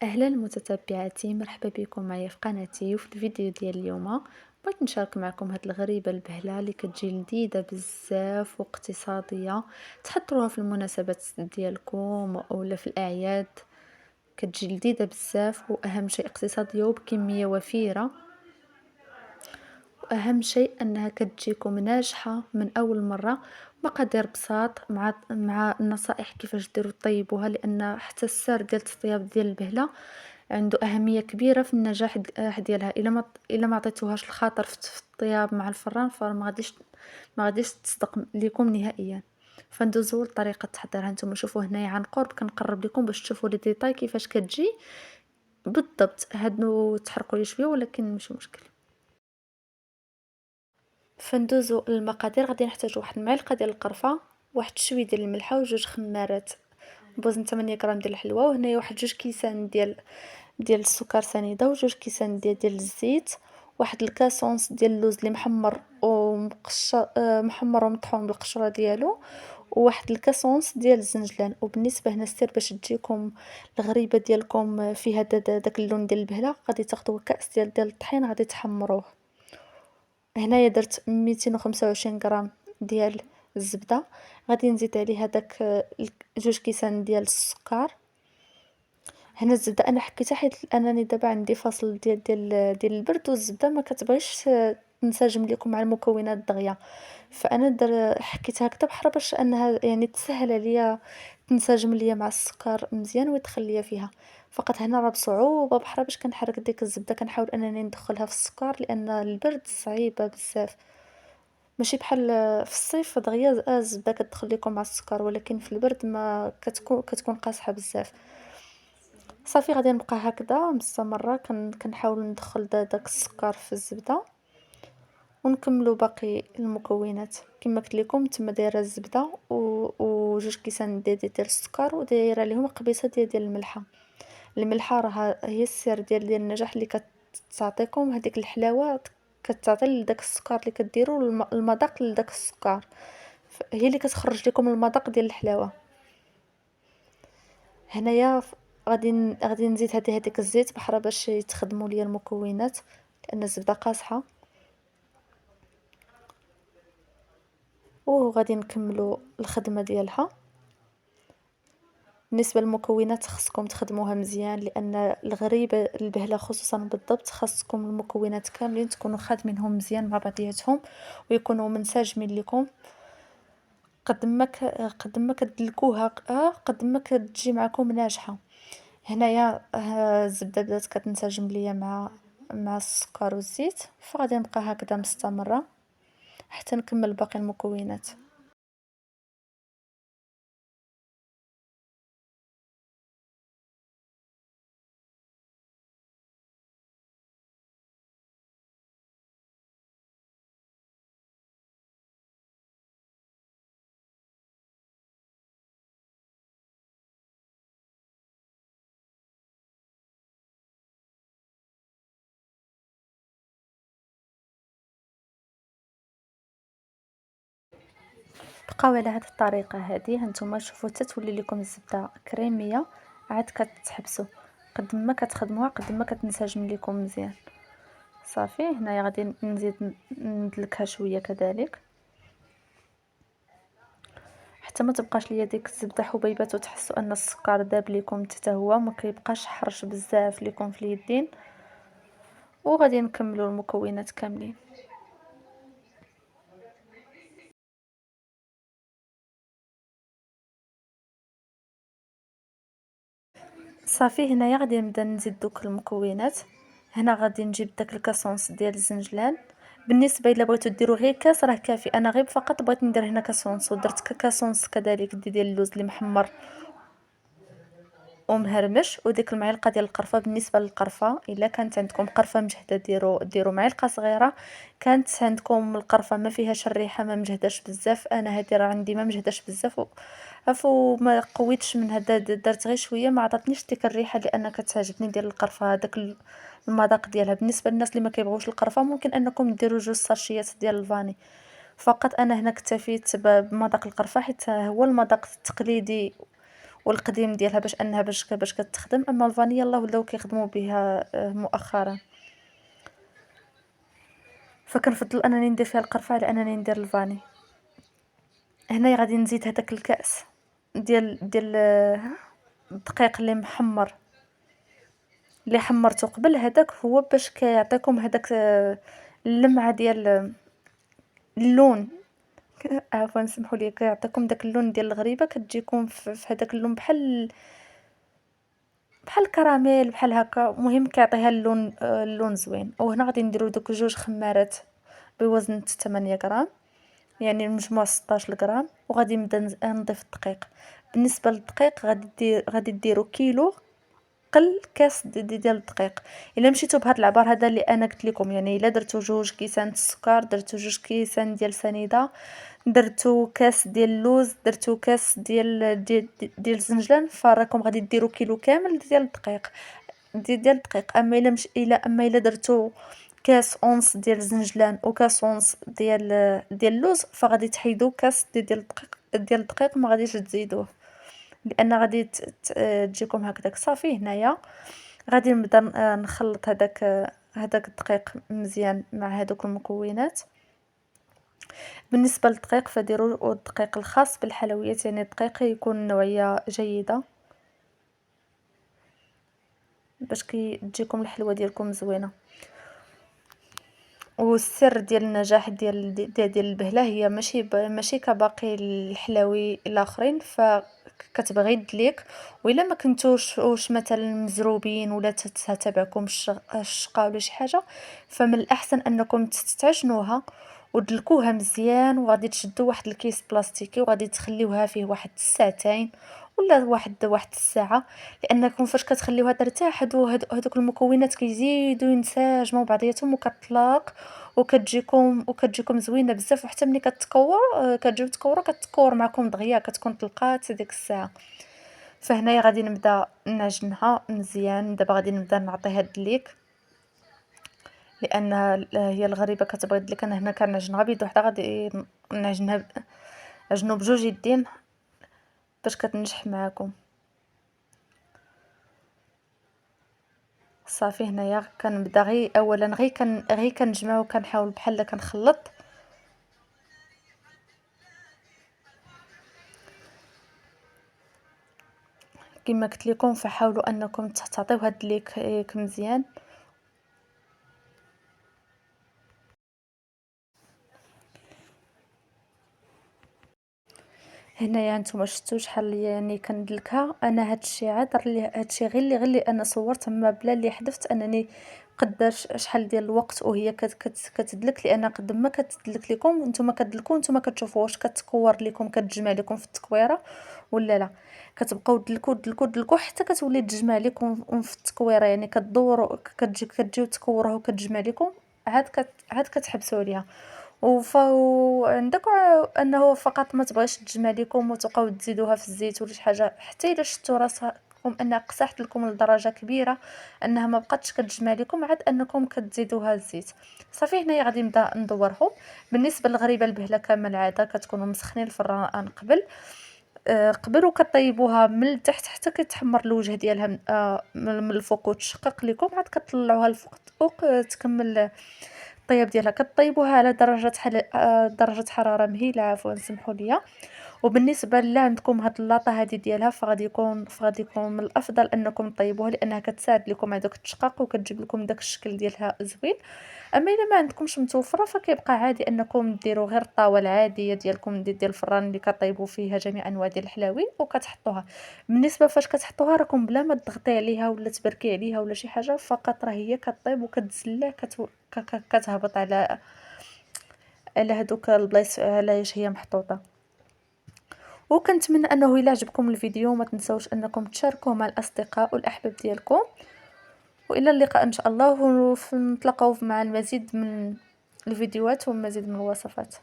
أهلا متتبعاتي، مرحبا بكم معايا في قناتي. وفي الفيديو ديال اليوم بغيت نشارك معكم هاد الغريبة البهلة اللي كتجي لذيذة بزاف واقتصادية. تحضروها في المناسبات ديالكم ولا في الأعياد. كتجي لذيذة بزاف، وأهم شيء اقتصادية وبكمية وفيرة. وأهم شيء أنها كتجيكم ناجحة من أول مرة. مقادير بساط مع النصائح كيفاش ديروا طيبوها، لأن حتى السر ديال التطياب ديال البهلة عنده أهمية كبيرة في النجاح ديالها. إلا ما عطيتوهاش الخاطر في الطياب مع الفران، ما غاديش تصدق ليكم نهائيا. فندوزو لطريقة تحضيرها. نتوما شوفوا هنايا عن قرب كنقرب لكم باش تشوفوا لي ديتاي كيفاش كتجي بالضبط. هادو تحرقوا لي شويه ولكن ماشي مشكل. فندوزو للمقادير. غادي نحتاج واحد المعلقه ديال القرفه، واحد شويه ديال الملحه، وجوج خمارات، بوزن 8 غرام ديال الحلوى، وهنايا واحد جوج كيسان ديال السكر سنيده، وجوج كيسان ديال الزيت، واحد الكاسونس ديال اللوز اللي محمر ومقشر، محمر ومطحون بالقشره ديالو، وواحد الكاسونس ديال الزنجلان. وبالنسبه هنا السر باش تجيكم الغريبه ديالكم فيها داك اللون ديال البهله، غادي تاخذوا كاس ديال الطحين، غادي تحمروه. هنايا درت 225 غرام ديال الزبده. غادي نزيد عليها داك جوج كيسان ديال السكر. هنا الزبده انا حكيتها حيت انني دابا عندي فصل ديال البرد، والزبده ما كتبغيش تنسجم لكم مع المكونات دغيا. فانا حكيت هكذا بحال باش انها يعني تسهل عليا تنسجم ليا مع السكر مزيان ويدخل ليا فيها. فقط هنا راه بصعوبه بحال باش كنحرك ديك الزبده، كنحاول انني ندخلها في السكر لان البرد صعيبه بزاف. ماشي بحال في الصيف دغيا الزبده كتدخل لكم مع السكر، ولكن في البرد ما كتكون قاصحه بزاف. صافي غادي نبقى هكذا مستمره، كنحاول ندخل داك السكر في الزبده، ونكملوا باقي المكونات. كما قلت لكم تما دايره الزبده وجوج كيسان ديال السكر، ودايره لهم قبيصه ديال الملحه. الملحه راه هي السر ديال النجاح اللي كتعطيكم هذيك الحلاوه، كتعطي لداك السكر اللي كديروا المذاق لداك السكر، هي اللي كتخرج لكم المذاق ديال الحلاوه. هنايا غادي نزيد هذيك الزيت بحرا باش يتخدموا ليا المكونات، لان الزبده قاصحه. وغادي نكملوا الخدمه ديالها. بالنسبه للمكونات خصكم تخدموها مزيان، لان الغريبه البهله خصوصا بالضبط خاصكم المكونات كاملين تكونوا خادمينهم مزيان مع بعضياتهم، ويكونوا منسجمين لكم. قد ما كدلكوها قد ما كتجي معكم ناجحه. هنايا الزبده بدات كتنسجم ليا مع السكر والزيت، فغادي نبقى هكذا مستمره حتى نكمل باقي المكونات. بقاو على هذه الطريقه هذه، هانتوما شوفوا حتى تولي لكم الزبده كريميه، عاد كتحبسوا. قد ما كتخدموها قد ما كتنسجم لكم مزيان. صافي هنايا غادي نزيد ندلكها شويه كذلك حتى ما تبقاش ليا ديك الزبده حبيبات، وتحسوا ان السكر داب لكم حتى هو ما كيبقاش حرش بزاف لكم في اليدين. وغادي نكملوا المكونات كاملين. صافي هنايا غادي نبدا نزيد دوك المكونات. هنا غادي نجيب داك الكاسونس ديال الزنجلان. بالنسبه الا بغيتو ديروا غير كاس راه كافي، انا غير فقط بغيت ندير هنا كاسونس، ودرت كاسونس كذلك ديال اللوز اللي محمر ومهرمش، وديك المعلقه ديال القرفه. بالنسبه للقرفه الا كانت عندكم قرفه مجهده ديروا معلقه صغيره. كانت عندكم القرفه ما فيهاش الريحه ما مجهداش بزاف، انا هذه راه عندي ما مجهداش بزاف عفوا ما قويتش من هذا، درت غير شويه ما عطاتنيش ديك الريحه اللي انا كتعجبني ديال القرفه، هذاك المذاق ديالها. بالنسبه للناس اللي ما كيبغوش القرفه ممكن انكم ديروا جوج ساشيات ديال الفاني فقط. انا هنا اكتفيت بمذاق القرفه حيت هو المذاق التقليدي والقديم ديالها باش كتخدم. اما الفانيلا الله ولاو كيخدموا بها مؤخرا، فكنفضل انني ندير فيها القرفه على انني ندير الفاني. هنايا غادي نزيد هذاك الكاس ديال الدقيق اللي محمر، اللي حمرته قبل. هذاك هو باش كيعطيكم هذاك اللمعه ديال اللون. عفوا سمحوا لي، كيعطيكم داك اللون ديال الغريبه، كتجيكم في هذاك اللون بحال الكراميل بحال هكا. المهم كيعطيها اللون زوين. وهنا غادي نديرو دوك جوج خمارات بوزن 8 غرام، يعني المجموع 16 غرام. وغادي نبدا نضيف الدقيق. بالنسبه للدقيق غادي ديروا كيلو قل كاس ديال الدقيق. الا مشيتو بهذا العبار هذا اللي انا قلت لكم، يعني الا درتو جوج كيسان السكر، درتو جوج كيسان ديال سنيده، درتو كاس ديال اللوز، درتو كاس ديال الزنجلان، فراكم غادي ديروا كيلو كامل ديال الدقيق. اما الا درتو كاس اونص ديال الزنجلان وكاس اونص ديال اللوز، فغادي تحيدوا كاس ديال الدقيق، ما غاديش تزيدوه، لان غادي تجيكم هكذاك. صافي هنايا غادي نبدا نخلط هذاك الدقيق مزيان مع هذوك المكونات. بالنسبه للدقيق فديروا الدقيق الخاص بالحلويات، يعني الدقيق يكون نوعيه جيده باش تجيكم الحلوه ديالكم زوينه. والسر ديال النجاح ديال البهله هي ماشي كباقي الحلاوي الاخرين، فكتبغي دليك. والا ما كنتوش مثلا مزروبين ولا تتابعكم الشقه ولا شي حاجه، فمن الاحسن انكم تعجنوها ودلكوها مزيان، وغادي تشدوا واحد الكيس بلاستيكي وغادي تخليوها فيه واحد الساعتين ولا واحد الساعه. لانكم فاش كتخليوها ترتاح هذوك المكونات كيزيدوا ينسجموا بعضياتهم وكتلاق، وكتجيكم زوينه بزاف. وحتى ملي كتكور كتجيو كتكور معكم دغيا، كتكون طلقات ديك الساعه. فهنايا غادي نبدا نعجنها مزيان. دابا غادي نبدا نعطيها الدليك، لانها هي الغريبه كتبغي الدليك. انا هنا كنعجنها بيد وحده، غادي نعجنو بجوج يدين باش كتنجح معاكم. صافي هنايا كنبدا اولا غير كنجمع وكنحاول بحال كنخلط. كما قلت لكم فحاولوا انكم تعطيو هاد الليك مزيان. هنايا نتوما شفتوا شحال يعني كندلكها. انا هادشي هادشي غير اللي انا صورت، اما بلا اللي حذفت انني قداش شحال ديال الوقت وهي كتدلك. لان قد ما كتدلك لكم نتوما كتدلكوا نتوما كتشوفوا واش كتكور لكم، كتجمع لكم في التكويره ولا لا. كتبقاو دلكوا حتى كتولي تجمع لكم في التكويره، يعني كدوروا كتجيو تكوروها وكتجمع لكم، عاد كتحبسوا عليها. وعندك انه فقط ما تبغيش تجمع لكم وتبقاو تزيدوها في الزيت ولا شي حاجه. حتى الا شفتوا راسكم انها قسحت لكم لدرجه كبيره انها ما بقاتش كتجمع لكم، عاد انكم كتزيدوها الزيت. صافي هنايا غادي نبدا ندورهم. بالنسبه للغريبه البهله كما العاده كتكونوا مسخنين الفران قبل وكطيبوها من التحت حتى كيتحمر الوجه ديالها من الفوق وتشقق لكم. عاد كتطلعوها الفوق تكمل الطياب ديالها. كطيبوها على درجه حراره مهيله، عفوا سمحوا لي. وبالنسبه لا عندكم هاد اللاطه هذه ديالها فغادي يكون من الافضل انكم طيبوها، لانها كتساعد لكم على داك التشقاق وكتجيب لكم داك الشكل ديالها زوين. اما الا ما عندكمش متوفره فكيبقى عادي انكم ديروا غير الطاوه العاديه ديالكم ديال الفران اللي كطيبوا فيها جميع انواع ديال الحلاوي وكتحطوها. بالنسبه فاش كتحطوها راكم بلا ما تضغطي عليها ولا تبركي عليها ولا شي حاجه، فقط راه هي كطيب وكتزلع كتهبط على هذوك البلايص على اش هي محطوطه. وكنتمنى انه الا عجبكم الفيديو ما تنسوش انكم تشاركوه مع الاصدقاء والاحباب ديالكم. والى اللقاء ان شاء الله، ونتلاقاو مع المزيد من الفيديوهات والمزيد من الوصفات.